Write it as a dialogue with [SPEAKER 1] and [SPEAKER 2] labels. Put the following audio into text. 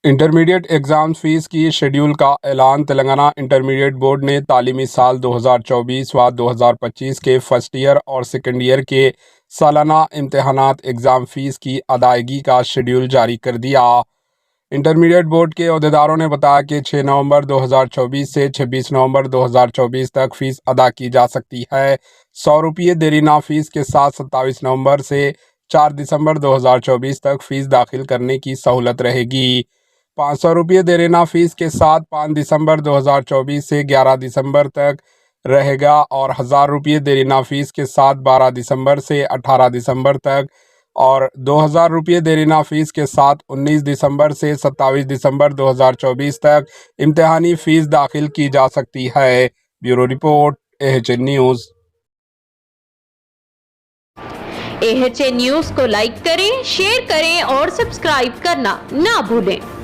[SPEAKER 1] Intermediate exam fees की schedule का ऐलान। तेलंगाना इंटरमीडिएट बोर्ड ने तालीमी साल 2024 व 2025 के फर्स्ट ईयर और सेकेंड ईयर के सालाना इम्तहानात एग्ज़ाम फ़ीस की अदायगी का शेड्यूल जारी कर दिया। इंटरमीडिएट बोर्ड के अहदेदारों ने बताया कि 6 नवंबर 2024 से 26 नवंबर 2024 तक फ़ीस अदा की जा सकती है। 100 रुपये देरीना फ़ीस के साथ 27 नवंबर से 4 दिसंबर 2024 तक फ़ीस दाखिल करने की सहूलत रहेगी। 500 रुपये देरीना फ़ीस के साथ 5 दिसंबर 2024 से 11 दिसंबर तक रहेगा और 1000 रुपये देरीना फ़ीस के साथ 12 दिसंबर से 18 दिसंबर तक और 2000 रुपये देरीना फ़ीस के साथ 19 दिसंबर से 27 दिसंबर 2024 तक इम्तिहानी फ़ीस दाखिल की जा सकती है। Bureau report, AHN news.
[SPEAKER 2] AHN news को लाइक करें, शेयर करें और सब्सक्राइब करना ना भूलें।